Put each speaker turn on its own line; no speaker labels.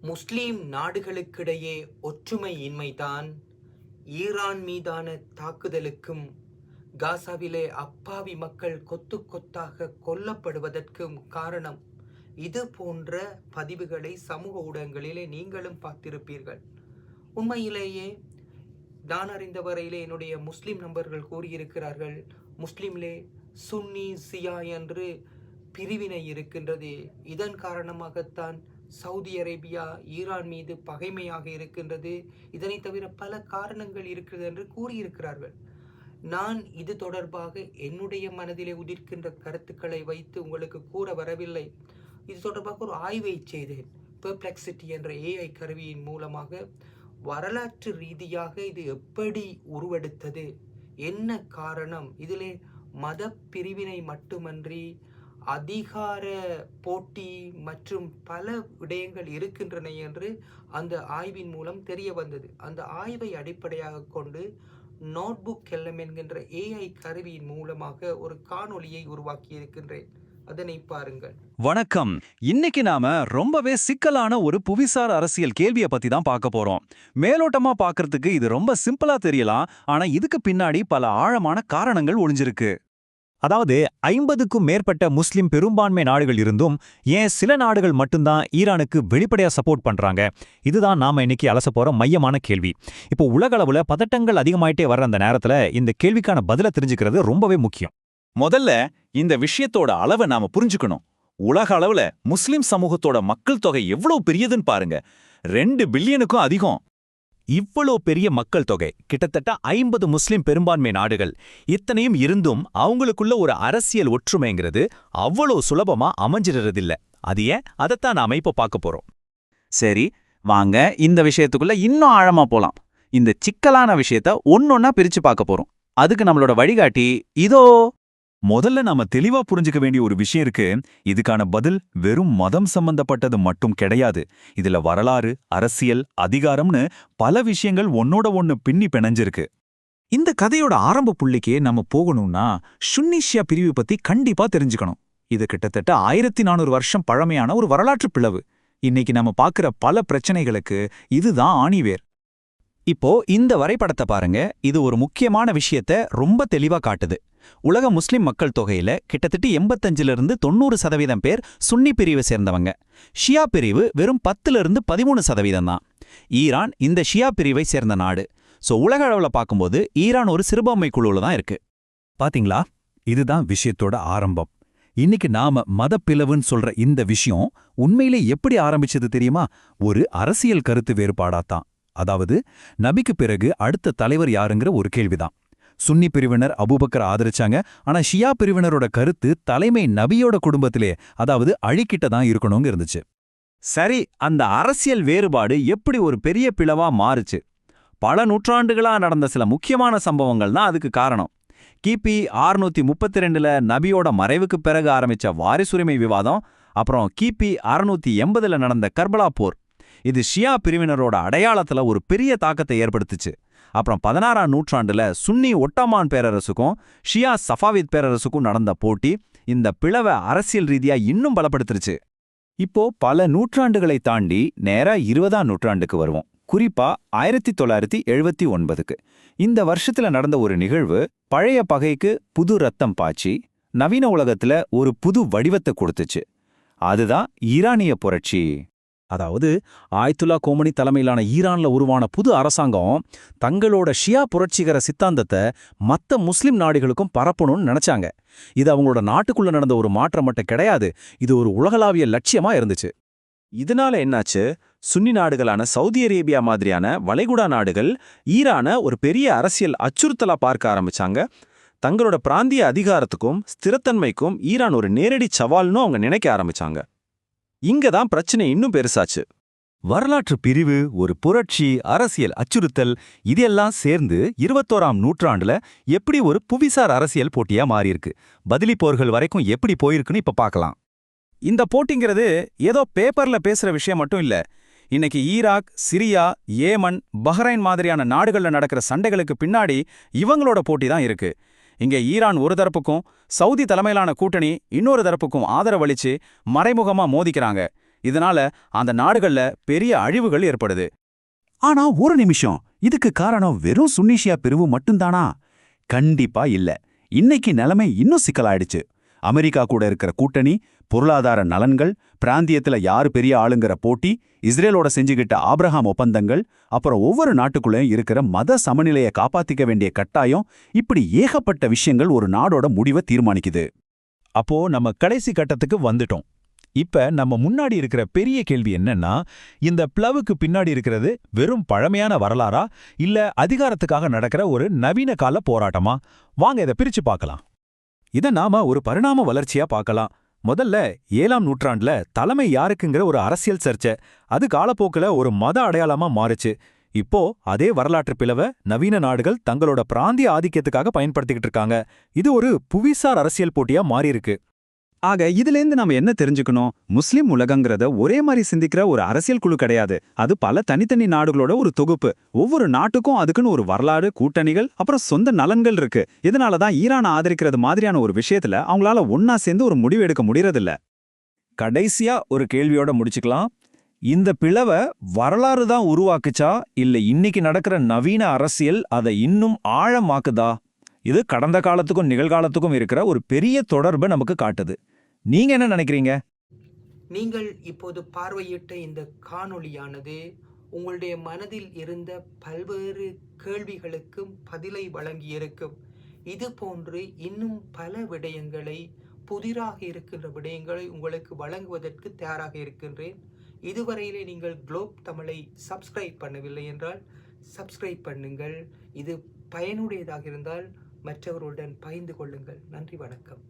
முஸ்லிம் நாடுகளுக்கிடையே ஒற்றுமையின்மைதான் ஈரான் மீதான தாக்குதலுக்கும் காசாவிலே அப்பாவி மக்கள் கொத்து கொத்தாக கொல்லப்படுவதற்கும் காரணம். இது போன்ற பதிவுகளை சமூக ஊடகங்களிலே நீங்களும் பார்த்திருப்பீர்கள். உண்மையிலேயே நான் அறிந்த வரையிலே என்னுடைய முஸ்லிம் நண்பர்கள் கூறியிருக்கிறார்கள், முஸ்லிம்லே சுன்னி சியா என்று பிரிவினை இருக்கின்றது. இதன் காரணமாகத்தான் சவுதி அரேபியா ஈரான் மீது பகைமையாக இருக்கின்றது. இதனை தவிர பல காரணங்கள் இருக்கிறது என்று கூறியிருக்கிறார்கள். நான் இது தொடர்பாக என்னுடைய மனதிலே உதிர்க்கின்ற கருத்துக்களை வைத்து உங்களுக்கு கூற வரவில்லை. இது தொடர்பாக ஒரு ஆய்வை செய்தேன். பெர்ப்ளெக்சிட்டி என்ற ஏஐ கருவியின் மூலமாக வரலாற்று ரீதியாக இது எப்படி உருவெடுத்தது, என்ன காரணம், இதிலே மத பிரிவினை மட்டுமன்றி அதிகார போட்டி மற்றும் பல விடயங்கள் இருக்கின்றன என்று அந்த ஆய்வின் மூலம் தெரிய வந்தது. அந்த ஆய்வை அடிப்படையாக கொண்டு நோட்புக் எல்எம் என்கின்ற ஏஐ கருவியின் மூலமாக ஒரு காணொளியை உருவாக்கி இருக்கின்றேன். அதனை பாருங்கள்.
வணக்கம். இன்னைக்கு நாம ரொம்பவே சிக்கலான ஒரு புவிசார் அரசியல் கேள்வியை பத்தி தான் பார்க்க போறோம். மேலோட்டமா பார்க்கறதுக்கு இது ரொம்ப சிம்பிளா தெரியலாம், ஆனா இதுக்கு பின்னாடி பல ஆழமான காரணங்கள் ஒளிஞ்சிருக்கு.
அதாவது 50க்கும் மேற்பட்ட முஸ்லிம் பெரும்பான்மை நாடுகள் இருந்தும் ஏன் சில நாடுகள் மட்டும்தான் ஈரானுக்கு வெளிப்படையா சப்போர்ட் பண்றாங்க? இதுதான் நாம இன்னைக்கு அலச போற மையமான கேள்வி. இப்போ உலகளவுல பதட்டங்கள் அதிகமாயிட்டே வர்ற அந்த நேரத்துல இந்த கேள்விக்கான பதில தெரிஞ்சுக்கிறது ரொம்பவே முக்கியம்.
முதல்ல இந்த விஷயத்தோட அளவை நாம புரிஞ்சுக்கணும். உலக அளவுல முஸ்லிம் சமூகத்தோட மக்கள் தொகை எவ்வளவு பெரியதுன்னு பாருங்க. 2 பில்லியனுக்கும் அதிகம்.
இவ்வளோ பெரிய மக்கள் தொகை, கிட்டத்தட்ட 50 முஸ்லிம் பெரும்பான்மை நாடுகள், இத்தனையும் இருந்தும் அவங்களுக்குள்ள ஒரு அரசியல் ஒற்றுமைங்கிறது அவ்வளோ சுலபமா அமைஞ்சிடுறதில்ல. அது ஏன்? அதைத்தான் நாம இப்போ பார்க்க போறோம்.
சரி, வாங்க இந்த விஷயத்துக்குள்ள இன்னும் ஆழமா போலாம். இந்த சிக்கலான விஷயத்த ஒன்னொன்னா பிரிச்சு பார்க்க போறோம். அதுக்கு நம்மளோட வழிகாட்டி இதோ.
முதல்ல நாம தெளிவா புரிஞ்சுக்க வேண்டிய ஒரு விஷயம் இருக்கு. இதுக்கான பதில் வெறும் மதம் சம்பந்தப்பட்டது மட்டும் கிடையாது. இதுல வரலாறு, அரசியல், அதிகாரம்னு பல விஷயங்கள் ஒன்னோட ஒன்னு பின்னி பிணைஞ்சிருக்கு.
இந்த கதையோட ஆரம்ப புள்ளிக்கே நம்ம போகணும்னா சுன்னி ஷியா பிரிவு பத்தி கண்டிப்பா தெரிஞ்சுக்கணும். இது கிட்டத்தட்ட 1400 வருஷம் பழமையான ஒரு வரலாற்று பிளவு. இன்னைக்கு நம்ம பார்க்கிற பல பிரச்சனைகளுக்கு இதுதான் ஆணிவேர். இப்போ இந்த வரைபடத்தை பாருங்க. இது ஒரு முக்கியமான விஷயத்த ரொம்ப தெளிவா காட்டுது. உலக முஸ்லிம் மக்கள் தொகையில கிட்டத்தட்ட 85% பேர் சுன்னி பிரிவை சேர்ந்தவங்க. ஷியா பிரிவு வெறும் 10-13% தான். ஈரான் இந்த ஷியா பிரிவை சேர்ந்த நாடு. உலக அளவுல பார்க்கும்போது ஈரான் ஒரு சிறுபான்மை குழுவுல தான் இருக்கு.
பாத்தீங்களா? இதுதான் விஷயத்தோட ஆரம்பம். இன்னைக்கு நாம மதப்பிளவுன்னு சொல்ற இந்த விஷயம் உண்மையிலே எப்படி ஆரம்பிச்சது தெரியுமா? ஒரு அரசியல் கருத்து வேறுபாடாத்தான். அதாவது நபிக்கு பிறகு அடுத்த தலைவர் யாருங்கிற ஒரு கேள்விதான். சுன்னி பிரிவினர் அபூபக்கர் ஆதரிச்சாங்க. ஆனா ஷியா பிரிவினரோட கருத்து தலைமை நபியோட குடும்பத்திலே, அதாவது அழிக்கிட்ட தான் இருக்கணுங்க இருந்துச்சு.
சரி, அந்த அரசியல் வேறுபாடு எப்படி ஒரு பெரிய பிளவா மாறுச்சு? பல நூற்றாண்டுகளா நடந்த சில முக்கியமான சம்பவங்கள் தான் அதுக்கு காரணம். கிபி 632ல நபியோட மறைவுக்கு பிறகு ஆரம்பிச்ச வாரிசுரிமை விவாதம், அப்புறம் கிபி 680ல நடந்த கர்பலா போர். இது ஷியா பிரிவினரோட அடையாளத்துல ஒரு பெரிய தாக்கத்தை ஏற்படுத்துச்சு. அப்புறம் 16ஆம் நூற்றாண்டுல சுன்னி ஒட்டமான் பேரரசுக்கும் ஷியா சஃபாவித் பேரரசுக்கும் நடந்த போட்டி இந்த பிளவை அரசியல் ரீதியா இன்னும் பலப்படுத்துருச்சு.
இப்போ பல நூற்றாண்டுகளை தாண்டி நேரா 20ஆம் நூற்றாண்டுக்கு வருவோம். குறிப்பா 1979க்கு. இந்த வருஷத்துல நடந்த ஒரு நிகழ்வு பழைய பகைக்கு புது ரத்தம் பாய்ச்சி நவீன உலகத்துல ஒரு புது வடிவத்தை கொடுத்துச்சு. அதுதான் ஈரானிய புரட்சி. அதாவது ஆயத்துல்லா கோமனி தலைமையிலான ஈரான்ல உருவான புது அரசாங்கம் தங்களோட ஷியா புரட்சிகர சித்தாந்தத்தை மத்த முஸ்லிம் நாடுகளுக்கும் பரப்பணும்னு நினைச்சாங்க. இது அவங்களோட நாட்டுக்குள்ள நடந்த ஒரு மாற்றம் மட்டும் கிடையாது, இது ஒரு உலகளாவிய லட்சியமா இருந்துச்சு.
இதனால என்னாச்சு? சுன்னி நாடுகளான சவுதி அரேபியா மாதிரியான வளைகுடா நாடுகள் ஈரான ஒரு பெரிய அரசியல் அச்சுறுத்தலா பார்க்க ஆரம்பிச்சாங்க. தங்களோட பிராந்திய அதிகாரத்துக்கும் ஸ்திரத்தன்மைக்கும் ஈரான் ஒரு நேரடி சவால்னு அவங்க நினைக்க ஆரம்பிச்சாங்க. இங்கதான் பிரச்சனை இன்னும் பெருசாச்சு.
வரலாற்று பிரிவு, ஒரு புரட்சி, அரசியல் அச்சுறுத்தல், இதெல்லாம் சேர்ந்து 21ஆம் நூற்றாண்டுல எப்படி ஒரு புவிசார் அரசியல் போட்டியா மாறியிருக்கு. பதிலி போர்கள் வரைக்கும் எப்படி போயிருக்குன்னு இப்ப பார்க்கலாம்.
இந்த போட்டிங்கிறது ஏதோ பேப்பர்ல பேசுற விஷயம் மட்டும் இல்ல. இன்னைக்கு ஈராக், சிரியா, ஏமன், பஹ்ரைன் மாதிரியான நாடுகள்ல நடக்கிற சண்டைகளுக்கு பின்னாடி இவங்களோட போட்டி தான் இருக்கு. இங்க ஈரான் ஒரு தரப்புக்கும் சவுதி தலைமையிலான கூட்டணி இன்னொரு தரப்புக்கும் ஆதரவளிச்சு மறைமுகமா மோதிக்கிறாங்க.
இதனால அந்த நாடுகள்ல பெரிய அழிவுகள் ஏற்படுது.
ஆனா ஒரு நிமிஷம், இதுக்கு காரணம் வெறும் சுன்னீஷியா பிரிவு மட்டும்தானா? கண்டிப்பா இல்ல. இன்னைக்கு நிலைமை இன்னும் சிக்கலாயிடுச்சு. அமெரிக்கா கூட இருக்கிற கூட்டணி, பொருளாதார நலன்கள், பிராந்தியத்துல யாரு பெரிய ஆளுங்கிற போட்டி, இஸ்ரேலோட செஞ்சுகிட்ட ஆபிரகாம் ஒப்பந்தங்கள், அப்புறம் ஒவ்வொரு நாட்டுக்குள்ளேயும் இருக்கிற மத சமநிலையை காப்பாத்திக்க வேண்டிய கட்டாயம், இப்படி ஏகப்பட்ட விஷயங்கள் ஒரு நாடோட முடிவை தீர்மானிக்குது.
அப்போ நம்ம கடைசி கட்டத்துக்கு வந்துட்டோம். இப்ப நம்ம முன்னாடி இருக்கிற பெரிய கேள்வி என்னன்னா, இந்த பிளவுக்கு பின்னாடி இருக்கிறது வெறும் பழமையான வரலாறா இல்ல அதிகாரத்துக்காக நடக்கிற ஒரு நவீன கால போராட்டமா? வாங்க இதை பிரிச்சு பார்க்கலாம்.
இத நாம ஒரு பரிணாம வளர்ச்சியா பார்க்கலாம். முதல்ல 7ஆம் நூற்றாண்டுல தலைமை யாருக்குங்கிற ஒரு அரசியல் சர்ச்சை, அது காலப்போக்குல ஒரு மத அடையாளமா மாறுச்சு. இப்போ அதே வரலாற்று பிளவை நவீன நாடுகள் தங்களோட பிராந்திய ஆதிக்கத்துக்காக பயன்படுத்திக்கிட்டு இருக்காங்க. இது ஒரு புவிசார் அரசியல் போட்டியா மாறியிருக்கு.
ஆக இதுலேருந்து நாம என்ன தெரிஞ்சுக்கணும்? முஸ்லிம் உலகங்கிறத ஒரே மாதிரி சிந்திக்கிற ஒரு அரசியல் குழு கிடையாது. அது பல தனித்தனி நாடுகளோட ஒரு தொகுப்பு. ஒவ்வொரு நாட்டுக்கும் அதுக்குன்னு ஒரு வரலாறு, கூட்டணிகள், அப்புறம் சொந்த நலன்கள் இருக்கு. இதனாலதான் ஈரானை ஆதரிக்கிறது மாதிரியான ஒரு விஷயத்துல அவங்களால ஒன்னா சேர்ந்து ஒரு முடிவு எடுக்க முடியறதில்ல.
கடைசியா ஒரு கேள்வியோட முடிச்சுக்கலாம். இந்த பிளவை வரலாறு தான் உருவாக்குச்சா இல்ல இன்னைக்கு நடக்கிற நவீன அரசியல் அதை இன்னும் ஆழமாக்குதா? இது கடந்த காலத்துக்கும் நிகழ்காலத்துக்கும் இருக்கிற ஒரு பெரிய தொடர்பை நமக்கு காட்டுது. நீங்க என்ன நினைக்கிறீங்க?
நீங்கள் இப்போது பார்வையிட்ட இந்த காணொளியானது உங்களுடைய மனதில் இருந்த பல்வேறு கேள்விகளுக்கும் பதிலை வழங்கியிருக்கும். இது போன்று இன்னும் பல விடயங்களை, புதிராக இருக்கின்ற விடயங்களை உங்களுக்கு வழங்குவதற்கு தயாராக இருக்கின்றேன். இதுவரையிலே நீங்கள் குளோப் தமிழை சப்ஸ்கிரைப் பண்ணவில்லை என்றால் சப்ஸ்கிரைப் பண்ணுங்கள். இது பயனுடையதாக இருந்தால் மற்றவர்களுடன் பகிர்ந்து கொள்ளுங்கள். நன்றி, வணக்கம்.